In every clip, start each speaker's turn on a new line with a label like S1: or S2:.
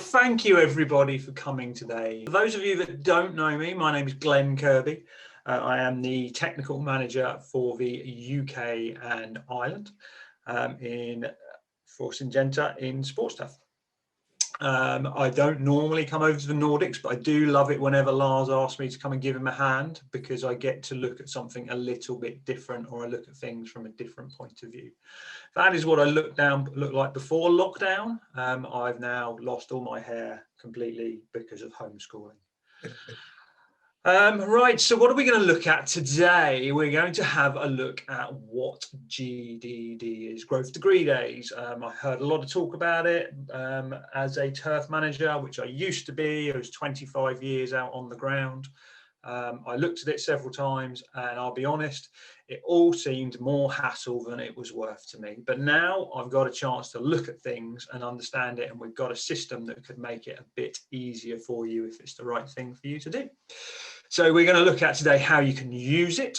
S1: thank you everybody for coming today. For those of you that don't know me, my name is Glenn Kirby. I am the technical manager for the UK and Ireland for Syngenta in sports stuff. I don't normally come over to the Nordics, but I do love it whenever Lars asks me to come and give him a hand, because I get to look at something a little bit different, or I look at things from a different point of view. That is what I looked like before lockdown. I've now lost all my hair completely because of homeschooling. Right, so what are we going to look at today? We're going to have a look at what GDD is, Growth Degree Days. I heard a lot of talk about it as a turf manager, which I used to be. I was 25 years out on the ground. I looked at it several times, and I'll be honest, it all seemed more hassle than it was worth to me. But now I've got a chance to look at things and understand it, and we've got a system that could make it a bit easier for you if it's the right thing for you to do. So we're going to look at today how you can use it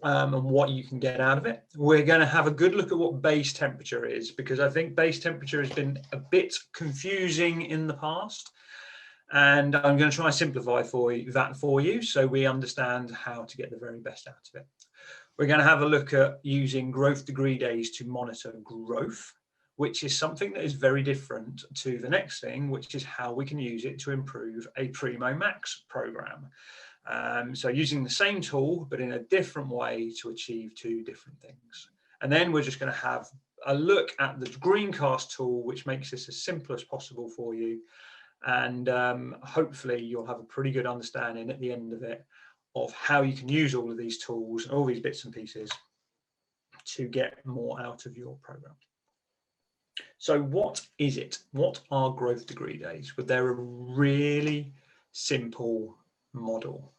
S1: and what you can get out of it. We're going to have a good look at what base temperature is, because I think base temperature has been a bit confusing in the past. And I'm going to try and simplify that for you so we understand how to get the very best out of it. We're going to have a look at using growth degree days to monitor growth, which is something that is very different to the next thing, which is how we can use it to improve a Primo Max program. So using the same tool, but in a different way to achieve two different things. And then we're just going to have a look at the Greencast tool, which makes this as simple as possible for you. And hopefully you'll have a pretty good understanding at the end of it of how you can use all of these tools and all these bits and pieces to get more out of your program. So what is it? What are growth degree days? Well, they're a really simple model.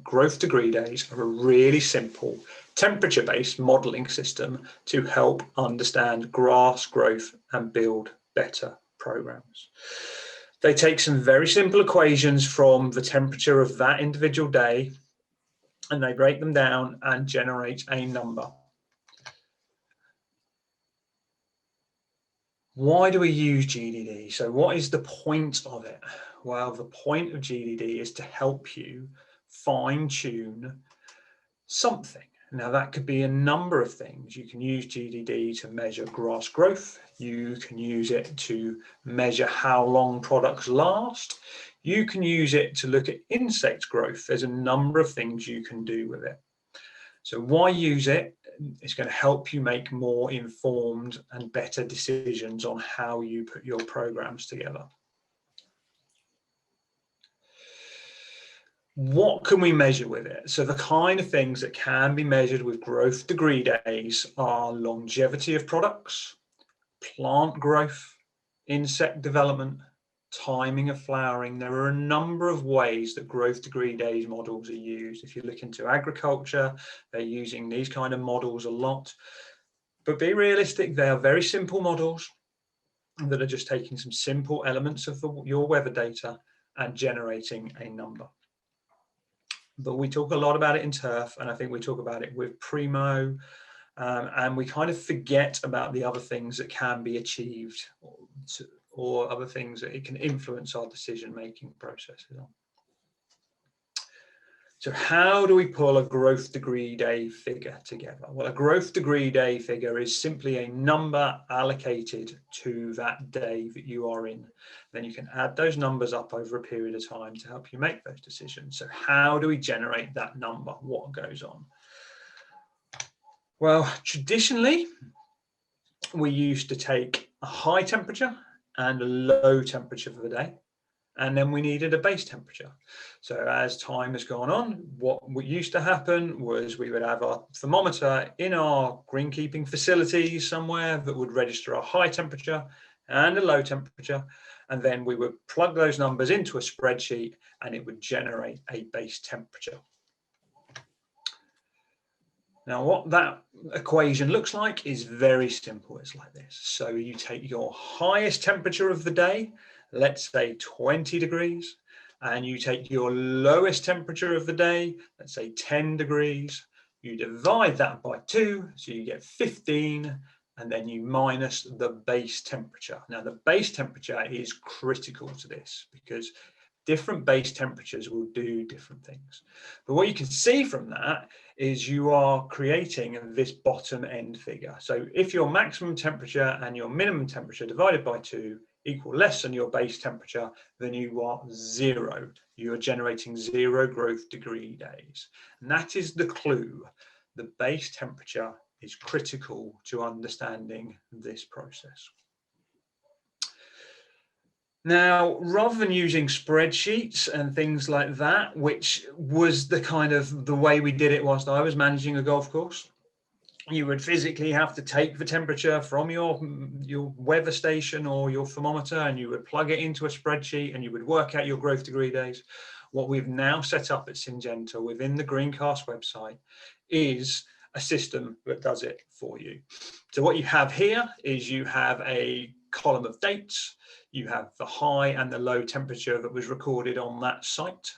S1: Growth degree days are a really simple temperature-based modeling system to help understand grass growth and build better programs. They take some very simple equations from the temperature of that individual day, and they break them down and generate a number. Why do we use GDD? So what is the point of it? Well, the point of GDD is to help you fine-tune something. Now, that could be a number of things. You can use GDD to measure grass growth. You can use it to measure how long products last. You can use it to look at insect growth. There's a number of things you can do with it. So why use it? It's going to help you make more informed and better decisions on how you put your programs together. What can we measure with it? So the kind of things that can be measured with growth degree days are longevity of products, plant growth, insect development, timing of flowering. There are a number of ways that growth degree days models are used. If you look into agriculture, they're using these kind of models a lot. But be realistic, they are very simple models that are just taking some simple elements of your weather data and generating a number. But we talk a lot about it in turf, and I think we talk about it with Primo, and we kind of forget about the other things that can be achieved or other things that it can influence our decision-making processes on. So how do we pull a growth degree day figure together? Well, a growth degree day figure is simply a number allocated to that day that you are in. Then you can add those numbers up over a period of time to help you make those decisions. So how do we generate that number? What goes on? Well, traditionally, we used to take a high temperature and a low temperature for the day, and then we needed a base temperature. So as time has gone on, what used to happen was we would have our thermometer in our greenkeeping facilities somewhere that would register a high temperature and a low temperature, and then we would plug those numbers into a spreadsheet and it would generate a base temperature. Now, what that equation looks like is very simple. It's like this. So you take your highest temperature of the day, let's say 20 degrees, and you take your lowest temperature of the day, let's say 10 degrees. You divide that by 2, so you get 15, and then you minus the base temperature. Now, the base temperature is critical to this because different base temperatures will do different things. But what you can see from that is you are creating this bottom end figure. So if your maximum temperature and your minimum temperature divided by 2 equal less than your base temperature, then you are 0. You are generating 0 growth degree days. And that is the clue. The base temperature is critical to understanding this process. Now, rather than using spreadsheets and things like that, which was the kind of the way we did it whilst I was managing a golf course, you would physically have to take the temperature from your weather station or your thermometer, and you would plug it into a spreadsheet and you would work out your growth degree days. What we've now set up at Syngenta within the Greencast website is a system that does it for you. So what you have here is you have a column of dates. You have the high and the low temperature that was recorded on that site.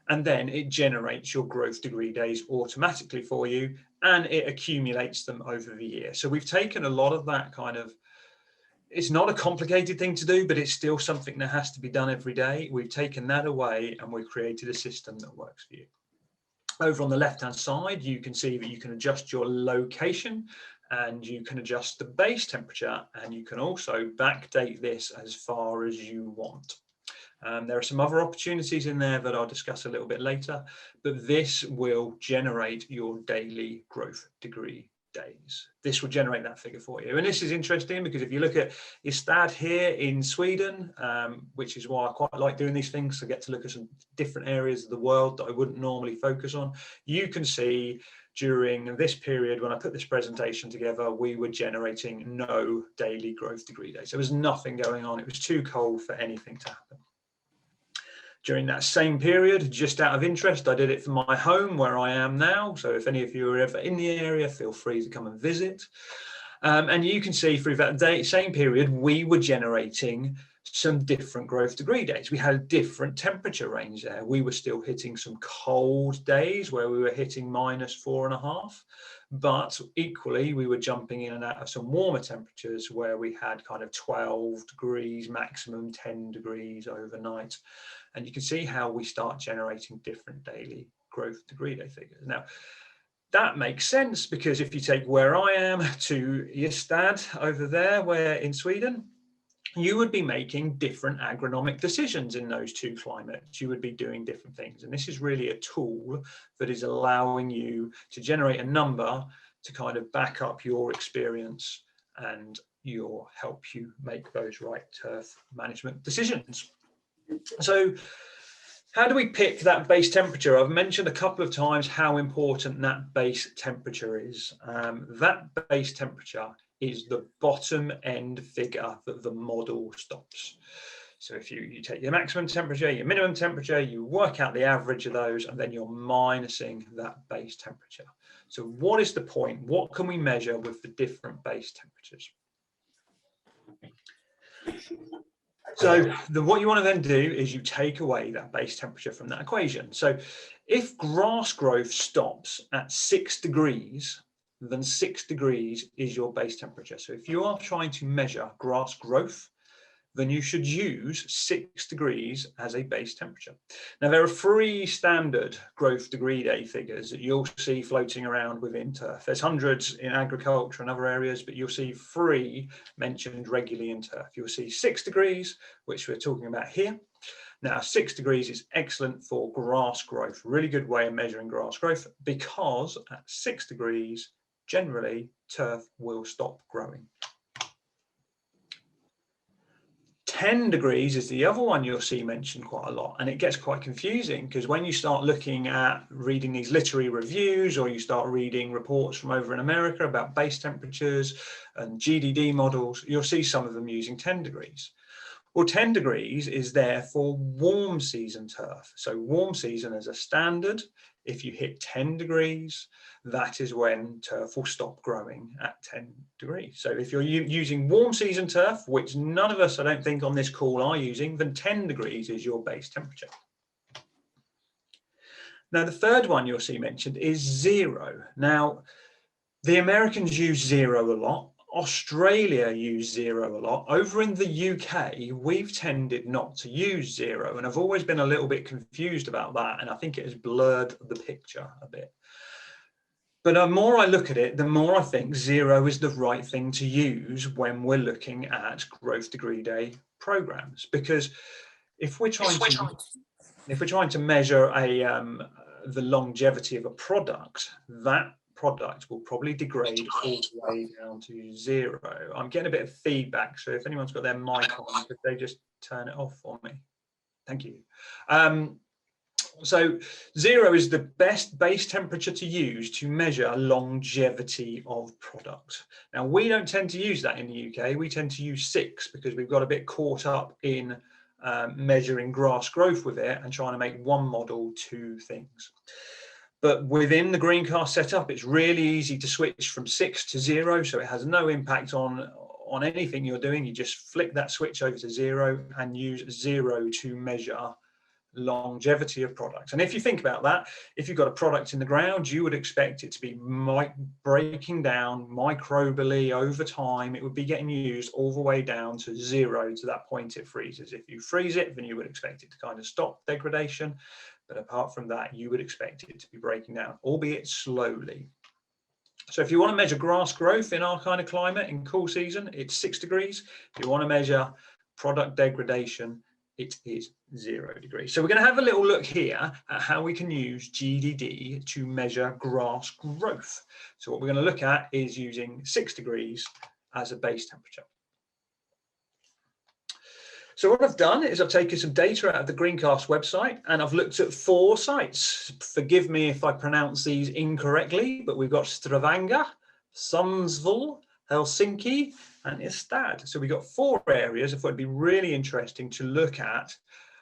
S1: And then it generates your growth degree days automatically for you, and it accumulates them over the year. So we've taken a lot of that kind of, it's not a complicated thing to do, but it's still something that has to be done every day. We've taken that away and we've created a system that works for you. Over on the left-hand side, you can see that you can adjust your location and you can adjust the base temperature, and you can also backdate this as far as you want. There are some other opportunities in there that I'll discuss a little bit later, but this will generate your daily growth degree days. This will generate that figure for you. And this is interesting because if you look at Istad here in Sweden, which is why I quite like doing these things, to get to look at some different areas of the world that I wouldn't normally focus on, you can see during this period when I put this presentation together, we were generating no daily growth degree days. There was nothing going on. It was too cold for anything to happen. During that same period, just out of interest, I did it from my home where I am now. So if any of you are ever in the area, feel free to come and visit. And you can see through that same period, we were generating some different growth degree days. We had a different temperature range there. We were still hitting some cold days where we were hitting -4.5, but equally we were jumping in and out of some warmer temperatures where we had kind of 12 degrees, maximum 10 degrees overnight. And you can see how we start generating different daily growth degree day figures. Now, that makes sense because if you take where I am to Ystad over there, where in Sweden, you would be making different agronomic decisions in those two climates. You would be doing different things. And this is really a tool that is allowing you to generate a number to kind of back up your experience and help you make those right turf management decisions. So how do we pick that base temperature? I've mentioned a couple of times how important that base temperature is. That base temperature is the bottom end figure that the model stops. So if you take your maximum temperature, your minimum temperature, you work out the average of those, and then you're minusing that base temperature. So what is the point? What can we measure with the different base temperatures? So what you want to then do is you take away that base temperature from that equation. So if grass growth stops at 6 degrees, then 6 degrees is your base temperature. So if you are trying to measure grass growth, then you should use 6 degrees as a base temperature. Now, there are 3 standard growth degree day figures that you'll see floating around within turf. There's hundreds in agriculture and other areas, but you'll see 3 mentioned regularly in turf. You'll see 6 degrees, which we're talking about here. Now, 6 degrees is excellent for grass growth, really good way of measuring grass growth, because at 6 degrees, generally, turf will stop growing. 10 degrees is the other one you'll see mentioned quite a lot, and it gets quite confusing because when you start looking at reading these literary reviews, or you start reading reports from over in America about base temperatures and GDD models, you'll see some of them using 10 degrees. Well, 10 degrees is there for warm season turf. So warm season as a standard, if you hit 10 degrees, that is when turf will stop growing at 10 degrees. So if you're using warm season turf, which none of us, I don't think, on this call are using, then 10 degrees is your base temperature. Now, the third one you'll see mentioned is 0. Now, the Americans use 0 a lot. Australia use zero a lot. Over in the UK, we've tended not to use zero, and I've always been a little bit confused about that, and I think it has blurred the picture a bit. But the more I look at it, the more I think zero is the right thing to use when we're looking at growth degree day programs, because if we're trying to measure the longevity of a product, that product will probably degrade all the way down to zero. I'm getting a bit of feedback, so if anyone's got their mic on, could they just turn it off for me? Thank you. So zero is the best base temperature to use to measure longevity of product. Now, we don't tend to use that in the UK. We tend to use 6 because we've got a bit caught up in measuring grass growth with it and trying to make one model 2 things. But within the Greencast setup, it's really easy to switch from 6 to 0, so it has no impact on anything you're doing. You just flick that switch over to 0 and use 0 to measure longevity of products. And if you think about that, if you've got a product in the ground, you would expect it to be breaking down microbially over time. It would be getting used all the way down to 0, to that point it freezes. If you freeze it, then you would expect it to kind of stop degradation. But apart from that, you would expect it to be breaking down, albeit slowly. So if you want to measure grass growth in our kind of climate in cool season, it's 6 degrees. If you want to measure product degradation, it is 0 degrees. So we're going to have a little look here at how we can use GDD to measure grass growth. So what we're going to look at is using 6 degrees as a base temperature. So what I've done is I've taken some data out of the Greencast website and I've looked at 4 sites. Forgive me if I pronounce these incorrectly, but we've got Stavanger, Sundsvall, Helsinki, and Ystad. So we've got 4 areas. I thought it'd be really interesting to look at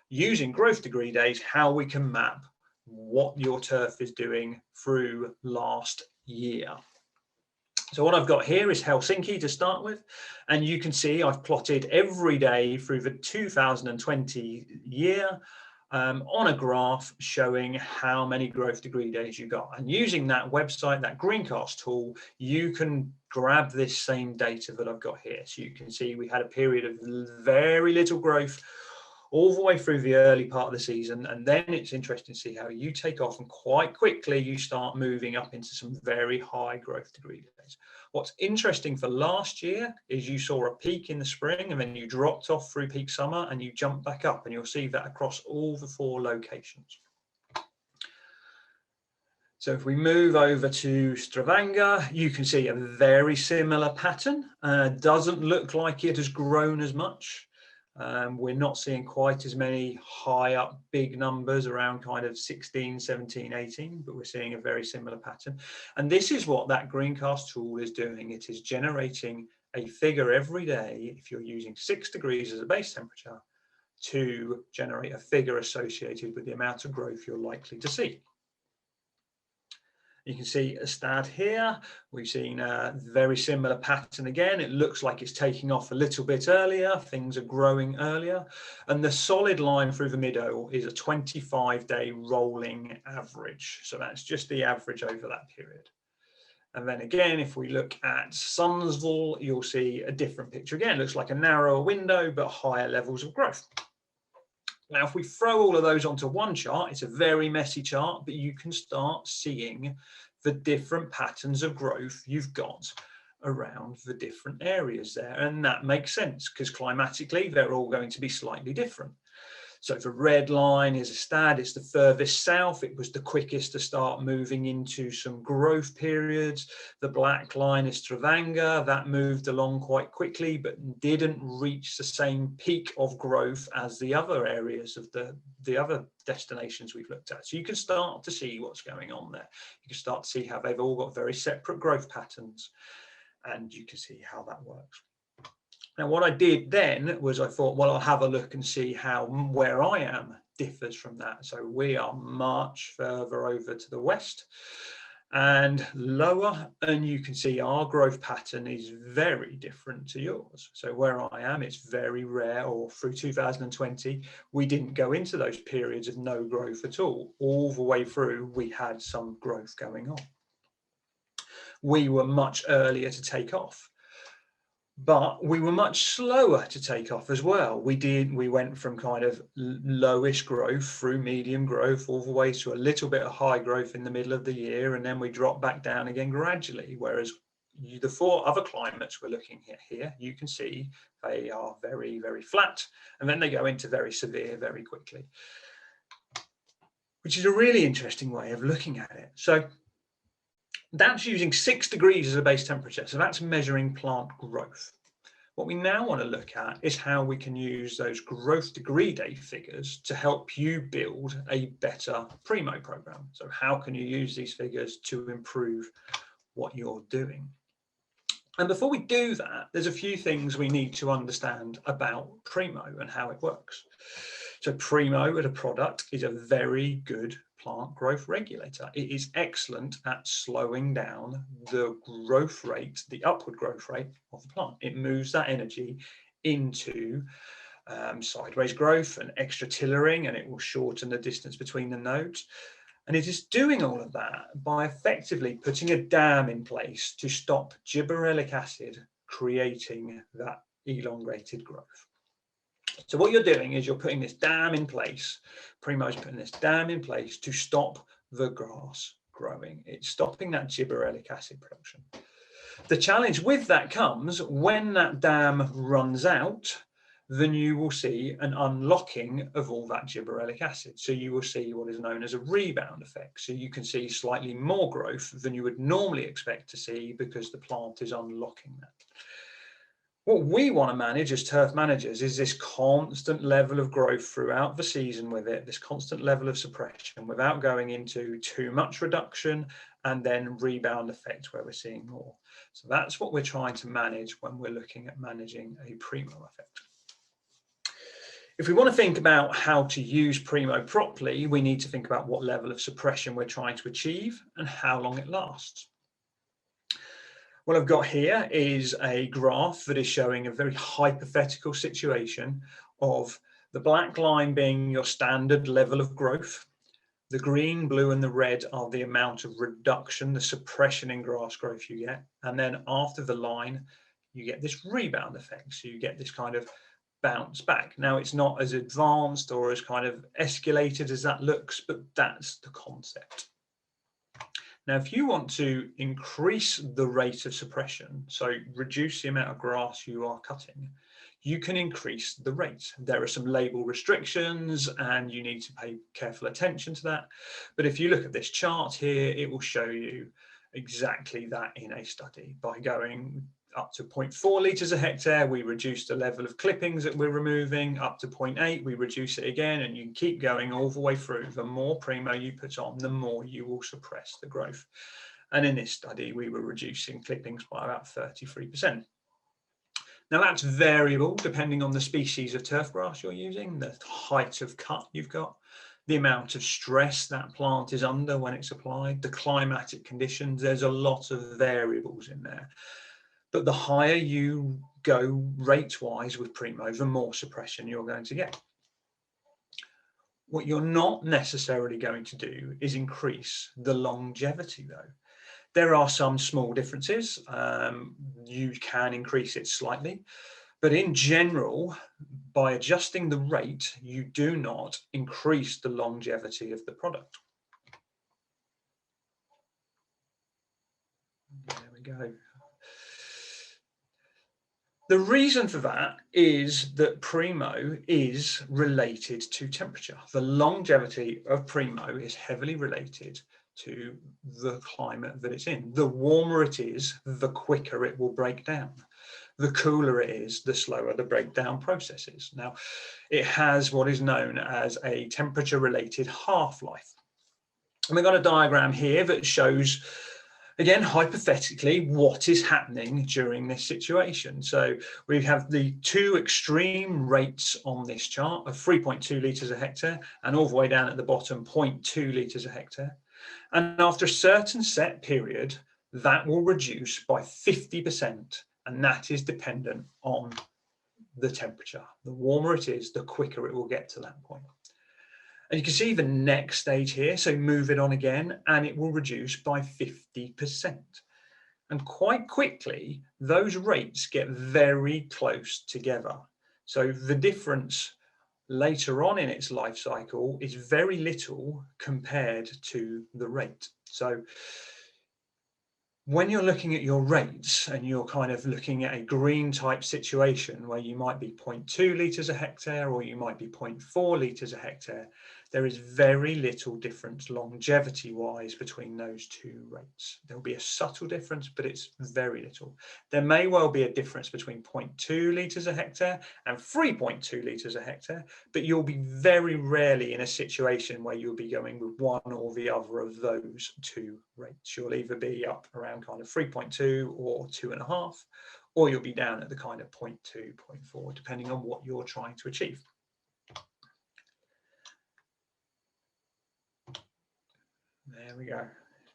S1: using growth degree days, how we can map what your turf is doing through last year. So what I've got here is Helsinki to start with, and you can see I've plotted every day through the 2020 year on a graph showing how many growth degree days you got. And using that website, that Greencast tool, you can grab this same data that I've got here. So you can see we had a period of very little growth all the way through the early part of the season. And then it's interesting to see how you take off and quite quickly you start moving up into some very high growth degree days. What's interesting for last year is you saw a peak in the spring and then you dropped off through peak summer and you jumped back up, and you'll see that across all the 4 locations. So if we move over to Stavanger, you can see a very similar pattern. Doesn't look like it has grown as much. We're not seeing quite as many high up big numbers around kind of 16, 17, 18, but we're seeing a very similar pattern. And this is what that Greencast tool is doing. It is generating a figure every day, if you're using 6 degrees as a base temperature, to generate a figure associated with the amount of growth you're likely to see. You can see Ystad here. We've seen a very similar pattern again. It looks like it's taking off a little bit earlier. Things are growing earlier. And the solid line through the middle is a 25-day rolling average. So that's just the average over that period. And then again, if we look at Sundsvall, you'll see a different picture. Again, it looks like a narrower window, but higher levels of growth. Now, if we throw all of those onto one chart, it's a very messy chart, but you can start seeing the different patterns of growth you've got around the different areas there. And that makes sense because climatically, they're all going to be slightly different. So the red line is Ystad, it's the furthest south. It was the quickest to start moving into some growth periods. The black line is Stavanger, that moved along quite quickly, but didn't reach the same peak of growth as the other areas of the other destinations we've looked at. So you can start to see what's going on there. You can start to see how they've all got very separate growth patterns, and you can see how that works. Now, what I did then was I thought, well, I'll have a look and see how where I am differs from that. So we are much further over to the west and lower, and you can see our growth pattern is very different to yours. So where I am, it's very rare, or through 2020, we didn't go into those periods of no growth at all. All the way through, we had some growth going on. We were much earlier to take off. But we were much slower to take off as well. We went from kind of lowish growth through medium growth all the way to a little bit of high growth in the middle of the year, and then we dropped back down again gradually. Whereas the 4 other climates we're looking at here, you can see they are very, very flat, and then they go into very severe very quickly, which is a really interesting way of looking at it. So that's using 6 degrees as a base temperature. So that's measuring plant growth. What we now want to look at is how we can use those growth degree day figures to help you build a better Primo program. So how can you use these figures to improve what you're doing? And before we do that, there's a few things we need to understand about Primo and how it works. So Primo as a product is a very good plant growth regulator. It is excellent at slowing down the growth rate, the upward growth rate of the plant. It moves that energy into sideways growth and extra tillering, and it will shorten the distance between the nodes. And it is doing all of that by effectively putting a dam in place to stop gibberellic acid creating that elongated growth. So what you're doing is you're putting this dam in place. Primo's putting this dam in place to stop the grass growing. It's stopping that gibberellic acid production. The challenge with that comes when that dam runs out, then you will see an unlocking of all that gibberellic acid. So you will see what is known as a rebound effect. So you can see slightly more growth than you would normally expect to see because the plant is unlocking that. What we want to manage as turf managers is this constant level of growth throughout the season with it, this constant level of suppression without going into too much reduction and then rebound effect where we're seeing more. So that's what we're trying to manage when we're looking at managing a Primo effect. If we want to think about how to use Primo properly, we need to think about what level of suppression we're trying to achieve and how long it lasts. What I've got here is a graph that is showing a very hypothetical situation of the black line being your standard level of growth. The green, blue, and the red are the amount of reduction, the suppression in grass growth you get. And then after the line, you get this rebound effect. So you get this kind of bounce back. Now, it's not as advanced or as kind of escalated as that looks, but that's the concept. Now, if you want to increase the rate of suppression, so reduce the amount of grass you are cutting, you can increase the rate. There are some label restrictions and you need to pay careful attention to that. But if you look at this chart here, it will show you exactly that in a study. By going up to 0.4 litres a hectare, we reduce the level of clippings that we're removing. Up to 0.8, we reduce it again, and you keep going all the way through. The more Primo you put on, the more you will suppress the growth. And in this study, we were reducing clippings by about 33%. Now that's variable depending on the species of turf grass you're using, the height of cut you've got, the amount of stress that plant is under when it's applied, the climatic conditions. There's a lot of variables in there. But the higher you go rate-wise with Primo, the more suppression you're going to get. What you're not necessarily going to do is increase the longevity, though. There are some small differences. You can increase it slightly, but in general, by adjusting the rate, you do not increase the longevity of the product. There we go. The reason for that is that Primo is related to temperature. The longevity of Primo is heavily related to the climate that it's in. The warmer it is, the quicker it will break down. The cooler it is, the slower the breakdown process is. Now, it has what is known as a temperature-related half-life. And we've got a diagram here that shows, again, hypothetically, what is happening during this situation. So we have the two extreme rates on this chart of 3.2 litres a hectare and all the way down at the bottom, 0.2 litres a hectare. And after a certain set period, that will reduce by 50%. And that is dependent on the temperature. The warmer it is, the quicker it will get to that point. And you can see the next stage here, so move it on again, and it will reduce by 50%. And quite quickly, those rates get very close together. So the difference later on in its life cycle is very little compared to the rate. So when you're looking at your rates and you're kind of looking at a green type situation where you might be 0.2 litres a hectare or you might be 0.4 litres a hectare, there is very little difference longevity wise between those two rates. There'll be a subtle difference, but it's very little. There may well be a difference between 0.2 litres a hectare and 3.2 litres a hectare, but you'll be very rarely in a situation where you'll be going with one or the other of those two rates. You'll either be up around kind of 3.2 or 2.5, or you'll be down at the kind of 0.2, 0.4, depending on what you're trying to achieve. There we go. A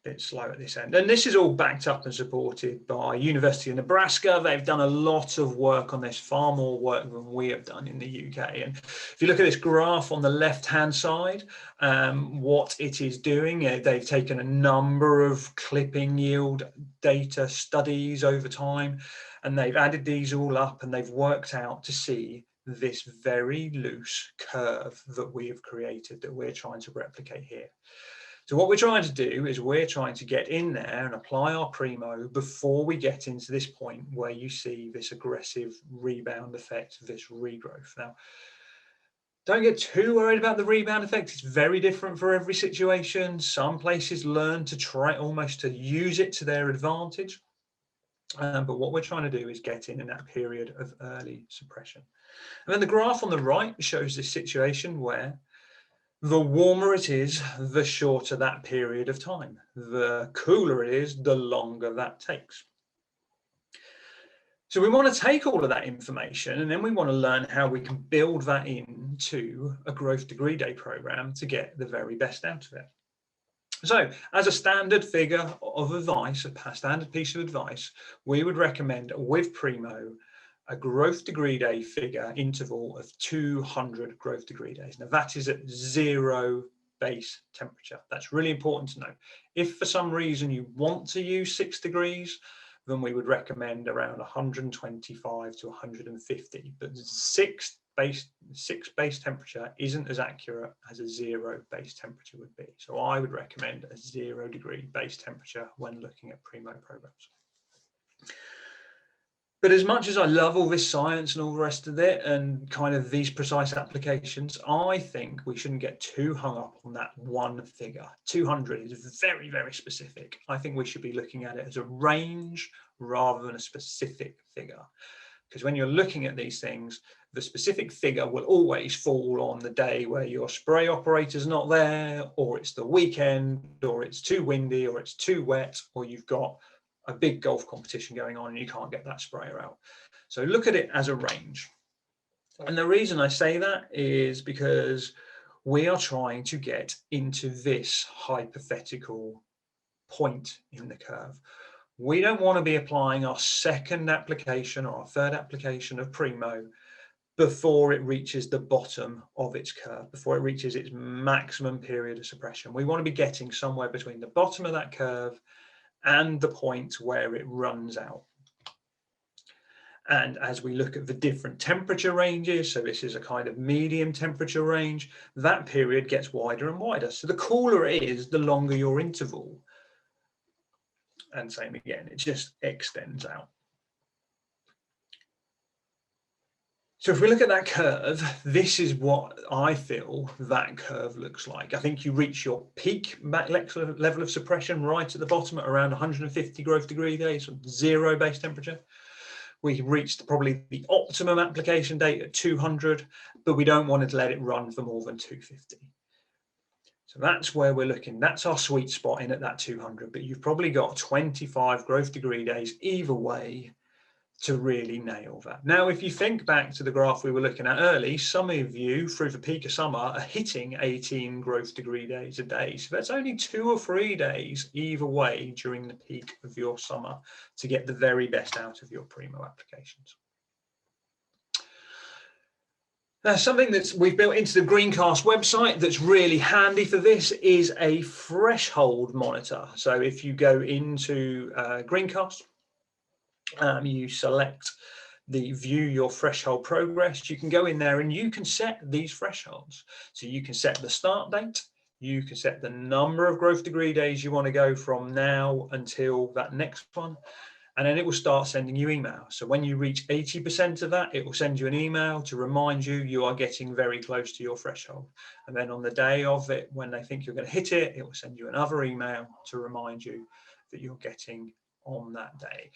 S1: bit slow at this end. And this is all backed up and supported by University of Nebraska. They've done a lot of work on this, far more work than we have done in the UK. And if you look at this graph on the left-hand side, what it is doing, they've taken a number of clipping yield data studies over time, and they've added these all up and they've worked out to see this very loose curve that we have created that we're trying to replicate here. So what we're trying to do is we're trying to get in there and apply our Primo before we get into this point where you see this aggressive rebound effect, this regrowth. Now, don't get too worried about the rebound effect. It's very different for every situation. Some places learn to try almost to use it to their advantage. But what we're trying to do is get in that period of early suppression. And then the graph on the right shows this situation where the warmer it is, the shorter that period of time. The cooler it is, the longer that takes. So we want to take all of that information and then we want to learn how we can build that into a growth degree day program to get the very best out of it. So as a standard figure of advice, a standard piece of advice, we would recommend with Primo a growth degree day figure interval of 200 growth degree days. Now that is at 0 base temperature. That's really important to know. If for some reason you want to use 6 degrees, then we would recommend around 125 to 150. But 6 base temperature isn't as accurate as a 0 base temperature would be. So I would recommend a 0 degree base temperature when looking at Primo programs. But as much as I love all this science and all the rest of it and kind of these precise applications, I think we shouldn't get too hung up on that one figure. 200 is very, very specific. I think we should be looking at it as a range rather than a specific figure. Because when you're looking at these things, the specific figure will always fall on the day where your spray operator's not there, or it's the weekend, or it's too windy, or it's too wet, or you've got a big golf competition going on and you can't get that sprayer out. So look at it as a range. And the reason I say that is because we are trying to get into this hypothetical point in the curve. We don't want to be applying our second application or our third application of Primo before it reaches the bottom of its curve, before it reaches its maximum period of suppression. We want to be getting somewhere between the bottom of that curve and the point where it runs out. And as we look at the different temperature ranges, so this is a kind of medium temperature range, that period gets wider and wider. So the cooler it is, the longer your interval. And same again, it just extends out. So if we look at that curve, this is what I feel that curve looks like. I think you reach your peak level of suppression right at the bottom at around 150 growth degree days, 0 base temperature. We reached probably the optimum application date at 200, but we don't want to let it run for more than 250. So that's where we're looking. That's our sweet spot in at that 200, but you've probably got 25 growth degree days either way to really nail that. Now, if you think back to the graph we were looking at early, some of you through the peak of summer are hitting 18 growth degree days a day. So that's only 2 or 3 days either way during the peak of your summer to get the very best out of your Primo applications. Now, something that we've built into the Greencast website that's really handy for this is a threshold monitor. So if you go into Greencast, you select the view your threshold progress, you can go in there and you can set these thresholds. So you can set the start date, you can set the number of growth degree days you want to go from now until that next one, and then it will start sending you emails. So when you reach 80% of that, it will send you an email to remind you you are getting very close to your threshold. And then on the day of it, when they think you're going to hit it, it will send you another email to remind you that you're getting on that day.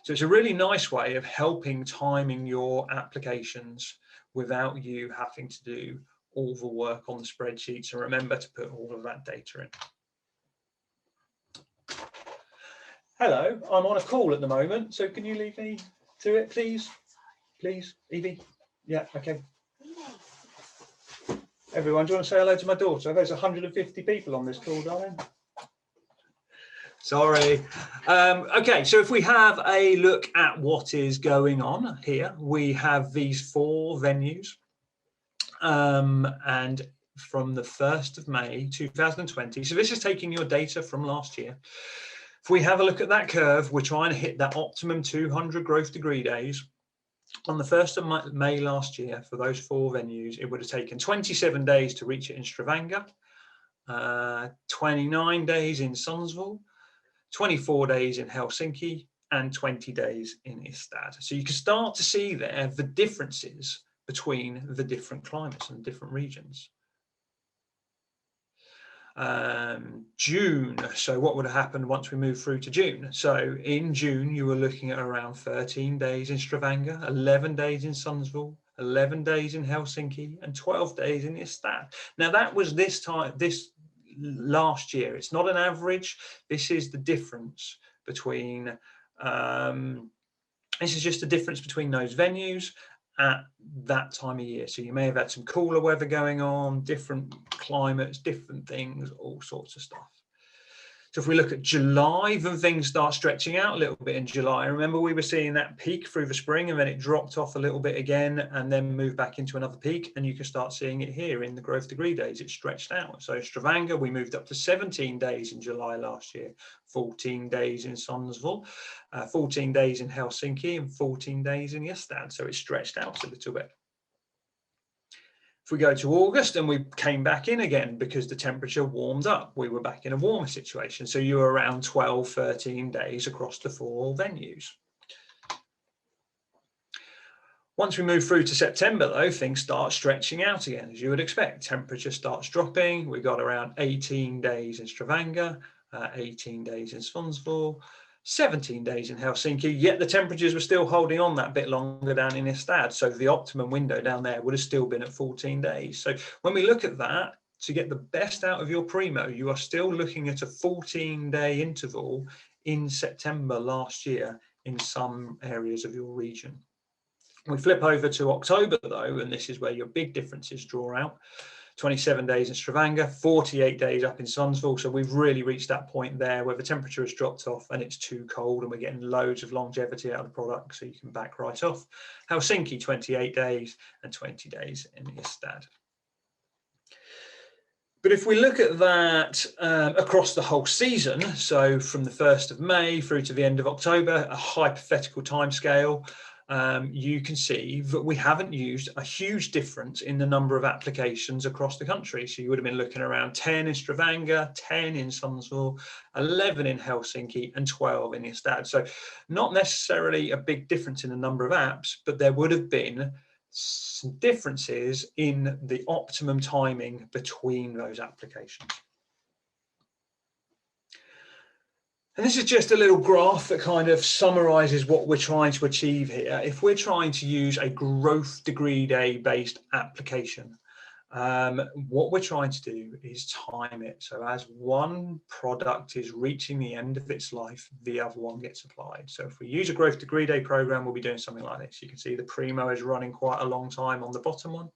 S1: So it's a really nice way of helping timing your applications without you having to do all the work on the spreadsheets, and remember to put all of that data in. Hello, I'm on a call at the moment, so can you leave me to it, please? Please, Evie? Yeah, okay. Everyone, do you want to say hello to my daughter? There's 150 people on this call, darling. Sorry. Okay, so if we have a look at what is going on here, we have these 4 venues. And from the 1st of May 2020, so this is taking your data from last year. If we have a look at that curve, we're trying to hit that optimum 200 growth degree days. On the 1st of May last year, for those 4 venues, it would have taken 27 days to reach it in Stavanger, 29 days in Sundsvall, 24 days in Helsinki, and 20 days in Ystad. So you can start to see there the differences between the different climates and different regions. June, so what would have happened once we move through to June? So in June, you were looking at around 13 days in Stavanger, 11 days in Sundsvall, 11 days in Helsinki, and 12 days in Ystad. Now that was this last year. It's not an average. This is the difference between, this is just the difference between those venues at that time of year. So you may have had some cooler weather going on, different climates, different things, all sorts of stuff. So if we look at July, then things start stretching out a little bit in July. Remember, we were seeing that peak through the spring, and then it dropped off a little bit again and then moved back into another peak. And you can start seeing it here in the growth degree days. It stretched out. So Stavanger, we moved up to 17 days in July last year, 14 days in Sundsvall, 14 days in Helsinki, and 14 days in Ystad. So it stretched out a little bit. If we go to August, and we came back in again because the temperature warmed up, we were back in a warmer situation. So you were around 12, 13 days across the 4 venues. Once we move through to September, though, things start stretching out again, as you would expect. Temperature starts dropping. We got around 18 days in Stavanger, 18 days in Sundsvall, 17 days in Helsinki, yet the temperatures were still holding on that bit longer down in Ystad. So the optimum window down there would have still been at 14 days. So when we look at that, to get the best out of your Primo, you are still looking at a 14-day interval in September last year in some areas of your region. We flip over to October, though, and this is where your big differences draw out. 27 days in Stavanger, 48 days up in Sundsvall. So we've really reached that point there where the temperature has dropped off and it's too cold and we're getting loads of longevity out of the product, so you can back right off. Helsinki, 28 days and 20 days in Ystad. But if we look at that across the whole season, so from the 1st of May through to the end of October, a hypothetical timescale, you can see that we haven't used a huge difference in the number of applications across the country. So you would have been looking around 10 in Stavanger, 10 in Sundsvall, 11 in Helsinki, and 12 in Ystad. So not necessarily a big difference in the number of apps, but there would have been some differences in the optimum timing between those applications. And this is just a little graph that kind of summarizes what we're trying to achieve here. If we're trying to use a growth degree day based application, what we're trying to do is time it. So as one product is reaching the end of its life, the other one gets applied. So if we use a growth degree day program, we'll be doing something like this. You can see the Primo is running quite a long time on the bottom one.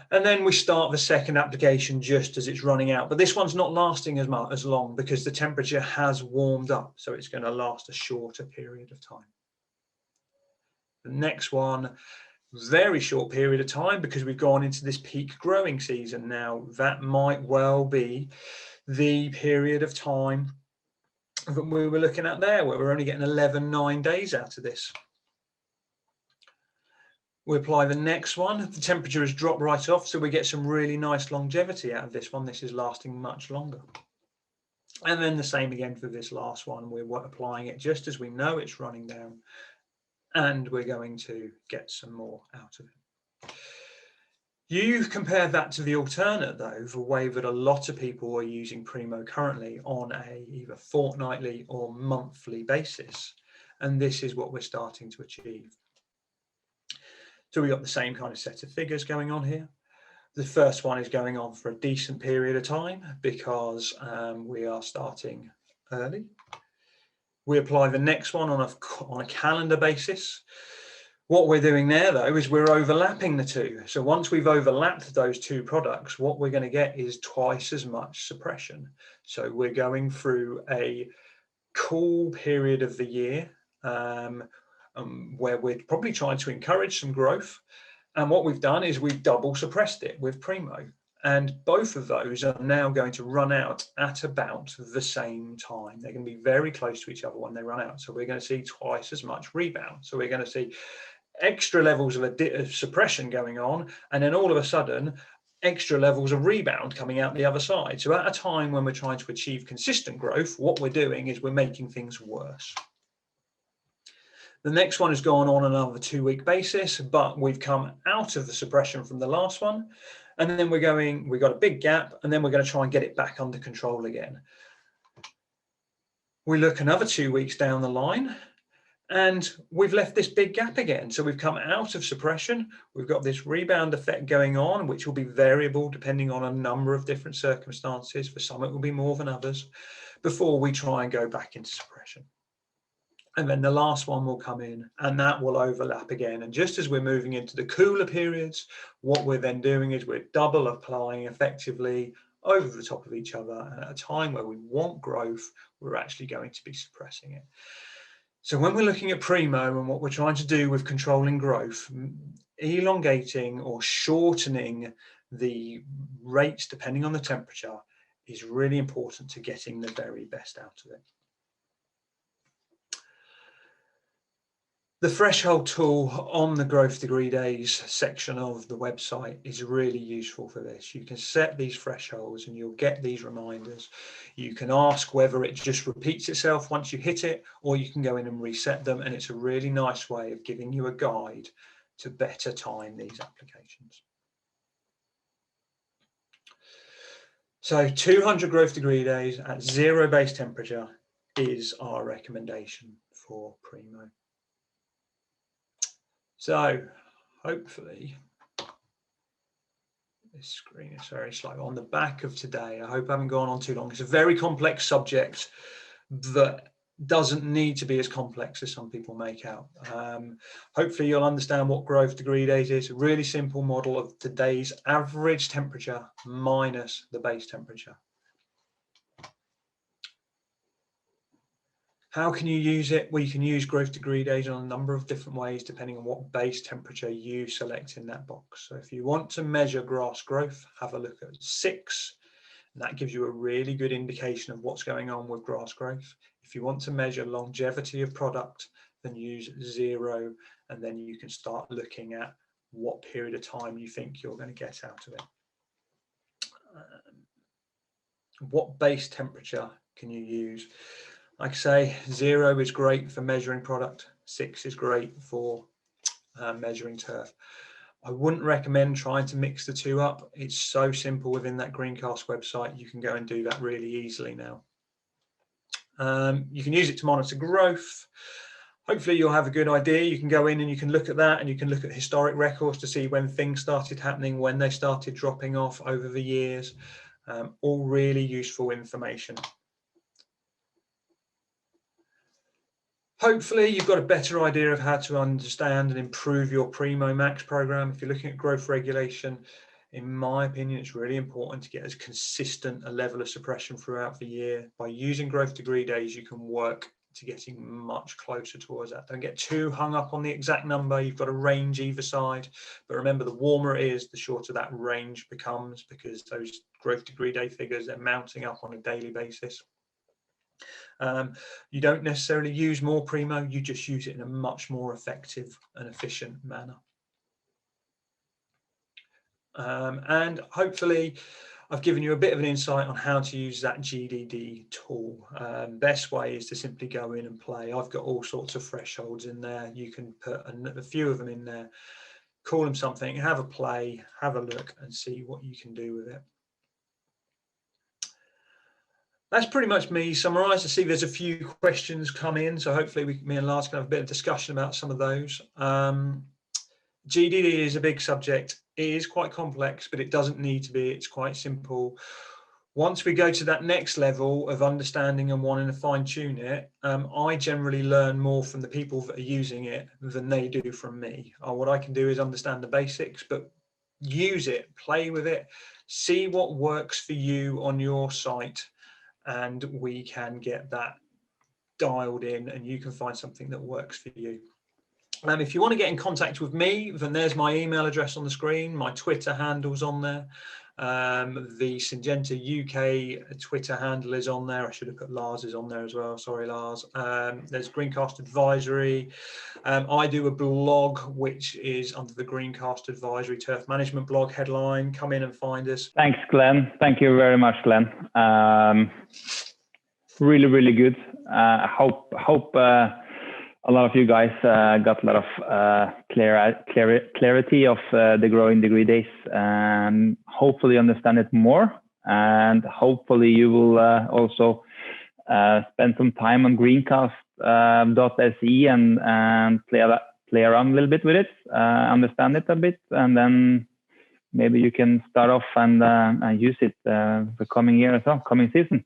S1: And then we start the second application just as it's running out. But this one's not lasting as long because the temperature has warmed up. So it's going to last a shorter period of time. The next one very short period of time because we've gone into this peak growing season now. That might well be the period of time that we were looking at there, where we're only getting 9 days out of this. We apply the next one, the temperature has dropped right off, so we get some really nice longevity out of this one. This is lasting much longer. And then the same again for this last one. We're applying it just as we know it's running down, and we're going to get some more out of it. You compare that to the alternate, though, the way that a lot of people are using Primo currently on a either fortnightly or monthly basis. And this is what we're starting to achieve. So we've got the same kind of set of figures going on here. The first one is going on for a decent period of time because we are starting early. We apply the next one on a calendar basis. What we're doing there, though, is we're overlapping the two. So once we've overlapped those two products, what we're going to get is twice as much suppression. So we're going through a cool period of the year where we're probably trying to encourage some growth. And what we've done is we've double suppressed it with Primo. And both of those are now going to run out at about the same time. They're going to be very close to each other when they run out. So we're going to see twice as much rebound. So we're going to see extra levels of suppression going on. And then all of a sudden, extra levels of rebound coming out the other side. So at a time when we're trying to achieve consistent growth, what we're doing is we're making things worse. The next one has gone on another 2-week basis, but we've come out of the suppression from the last one. And then we've got a big gap, and then we're going to try and get it back under control again. We look another 2 weeks down the line, and we've left this big gap again. So we've come out of suppression. We've got this rebound effect going on, which will be variable depending on a number of different circumstances. For some, it will be more than others, before we try and go back into suppression. And then the last one will come in, and that will overlap again. And just as we're moving into the cooler periods, what we're then doing is we're double applying effectively over the top of each other. And at a time where we want growth, we're actually going to be suppressing it. So when we're looking at Primo and what we're trying to do with controlling growth, elongating or shortening the rates depending on the temperature is really important to getting the very best out of it. The threshold tool on the growth degree days section of the website is really useful for this. You can set these thresholds and you'll get these reminders. You can ask whether it just repeats itself once you hit it, or you can go in and reset them. And it's a really nice way of giving you a guide to better time these applications. So 200 growth degree days at 0 base temperature is our recommendation for Primo. So hopefully this screen is very slow. On the back of today, I hope I haven't gone on too long. It's a very complex subject that doesn't need to be as complex as some people make out. Hopefully you'll understand what growth degree days is. A really simple model of today's average temperature minus the base temperature. How can you use it? Well, you can use growth degree days on a number of different ways, depending on what base temperature you select in that box. So if you want to measure grass growth, have a look at 6. And that gives you a really good indication of what's going on with grass growth. If you want to measure longevity of product, then use 0. And then you can start looking at what period of time you think you're going to get out of it. What base temperature can you use? Like I say, 0 is great for measuring product. 6 is great for measuring turf. I wouldn't recommend trying to mix the two up. It's so simple within that Greencast website. You can go and do that really easily now. You can use it to monitor growth. Hopefully you'll have a good idea. You can go in and you can look at that, and you can look at historic records to see when things started happening, when they started dropping off over the years. All really useful information. Hopefully you've got a better idea of how to understand and improve your Primo Max program. If you're looking at growth regulation, in my opinion, it's really important to get as consistent a level of suppression throughout the year. By using growth degree days, you can work to getting much closer towards that. Don't get too hung up on the exact number. You've got a range either side, but remember, the warmer it is, the shorter that range becomes, because those growth degree day figures, they're mounting up on a daily basis. You don't necessarily use more primo, you just use it in a much more effective and efficient manner. And hopefully I've given you a bit of an insight on how to use that GDD tool. Best way is to simply go in and play. I've got all sorts of thresholds in there. You can put a few of them in there, call them something, have a play, have a look and see what you can do with it. That's pretty much me summarised. I see there's a few questions come in, so hopefully me and Lars can have a bit of discussion about some of those. GDD is a big subject. It is quite complex, but it doesn't need to be. It's quite simple. Once we go to that next level of understanding and wanting to fine tune it, I generally learn more from the people that are using it than they do from me. What I can do is understand the basics, but use it, play with it, see what works for you on your site, and we can get that dialed in and you can find something that works for you. If you want to get in contact with me, then there's my email address on the screen, my Twitter handle's on there. The Syngenta UK Twitter handle is on there. I should have put Lars's on there as well. Sorry, Lars. There's Greencast Advisory. I do a blog which is under the Greencast Advisory Turf Management blog headline. Come in and find us.
S2: Thanks, Glenn. Thank you very much, Glenn. Really, really good. I hope a lot of you guys got a lot of clarity of the growing degree days, and hopefully understand it more. And hopefully you will also spend some time on greencast.se and play around a little bit with it, understand it a bit, and then maybe you can start off and use it the coming year or so, coming season.